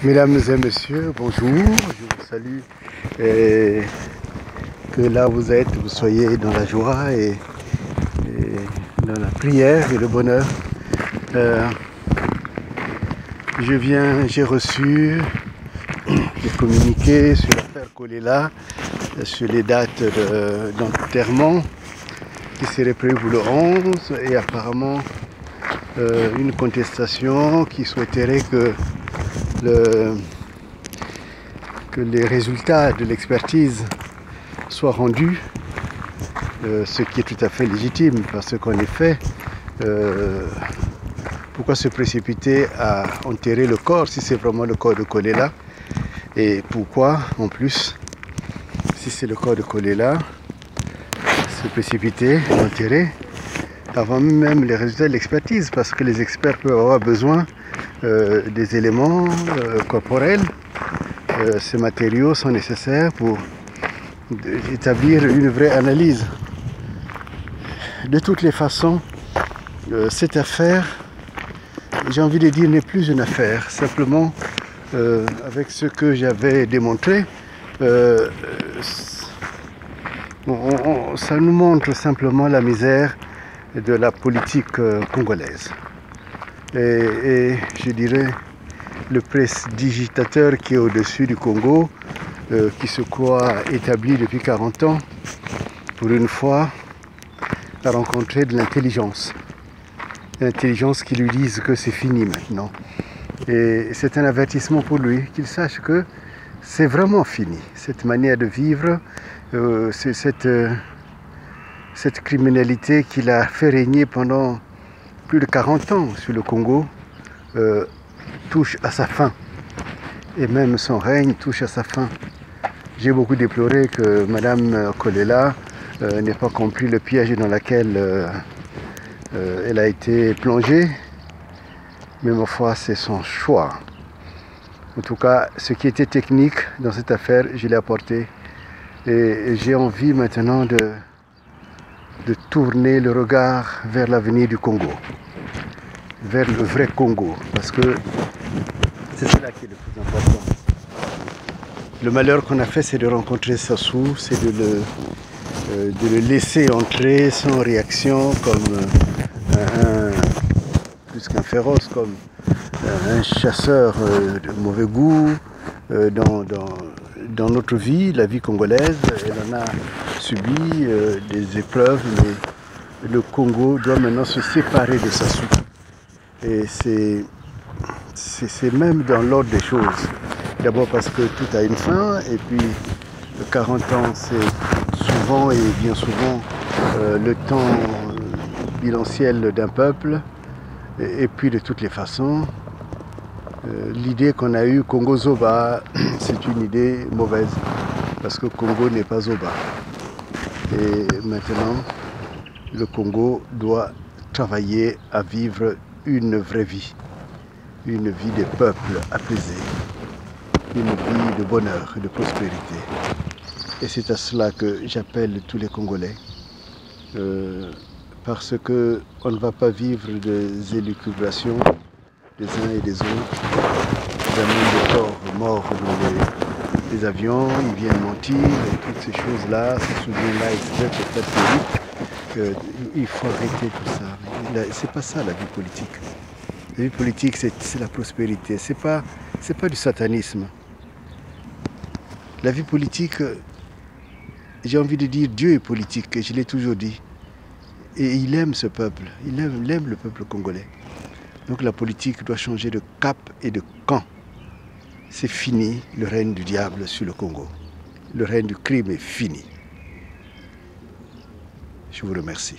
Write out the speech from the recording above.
Mesdames et messieurs, bonjour, je vous salue et que là vous êtes, vous soyez dans la joie et dans la prière et le bonheur. J'ai reçu des communiqués sur l'affaire Kolela, sur les dates d'enterrement qui seraient prévues pour le 11 et apparemment une contestation qui souhaiterait que les résultats de l'expertise soient rendus, ce qui est tout à fait légitime parce qu'en effet, pourquoi se précipiter à enterrer le corps si c'est vraiment le corps de Kolela, et pourquoi en plus, si c'est le corps de Kolela, se précipiter à l'enterrer avant même les résultats de l'expertise, parce que les experts peuvent avoir besoin des éléments corporels. Ces matériaux sont nécessaires pour établir une vraie analyse. De toutes les façons, cette affaire, j'ai envie de dire, n'est plus une affaire. Simplement, avec ce que j'avais démontré, ça nous montre simplement la misère de la politique congolaise. Et je dirais le prestidigitateur qui est au-dessus du Congo, qui se croit établi depuis 40 ans, pour une fois, a rencontré de l'intelligence. L'intelligence qui lui dise que c'est fini maintenant. Et c'est un avertissement pour lui, qu'il sache que c'est vraiment fini. Cette manière de vivre, cette criminalité qu'il a fait régner pendant plus de 40 ans sur le Congo, touche à sa fin. Et même son règne touche à sa fin. J'ai beaucoup déploré que Mme Kolela n'ait pas compris le piège dans lequel elle a été plongée. Mais ma foi, c'est son choix. En tout cas, ce qui était technique dans cette affaire, je l'ai apporté. Et j'ai envie maintenant de tourner le regard vers l'avenir du Congo, vers le vrai Congo, parce que c'est cela qui est le plus important. Le malheur qu'on a fait, c'est de rencontrer Sassou, c'est de le laisser entrer sans réaction, comme plus qu'un féroce, comme un chasseur de mauvais goût dans notre vie, la vie congolaise. Elle en a subi des épreuves, mais le Congo doit maintenant se séparer de Sassou. Et c'est même dans l'ordre des choses. D'abord parce que tout a une fin, et puis 40 ans, c'est souvent et bien souvent le temps bilanciel d'un peuple. Et puis de toutes les façons, l'idée qu'on a eue Congo Zoba, c'est une idée mauvaise, parce que Congo n'est pas Zoba. Et maintenant, le Congo doit travailler à vivre une vraie vie, une vie des peuples apaisés, une vie de bonheur, de prospérité. Et c'est à cela que j'appelle tous les Congolais, parce qu'on ne va pas vivre des élucubrations des uns et des autres. Des amis de corps morts dans les avions, ils viennent mentir, et toutes ces choses-là, ce souvenir-là, etc. Il faut arrêter tout ça. C'est pas ça la vie politique. La vie politique, c'est la prospérité. C'est pas du satanisme. La vie politique, j'ai envie de dire, Dieu est politique, et je l'ai toujours dit. Et il aime ce peuple, il aime le peuple congolais. Donc la politique doit changer de cap et de camp. C'est fini le règne du diable sur le Congo. Le règne du crime est fini. Je vous remercie.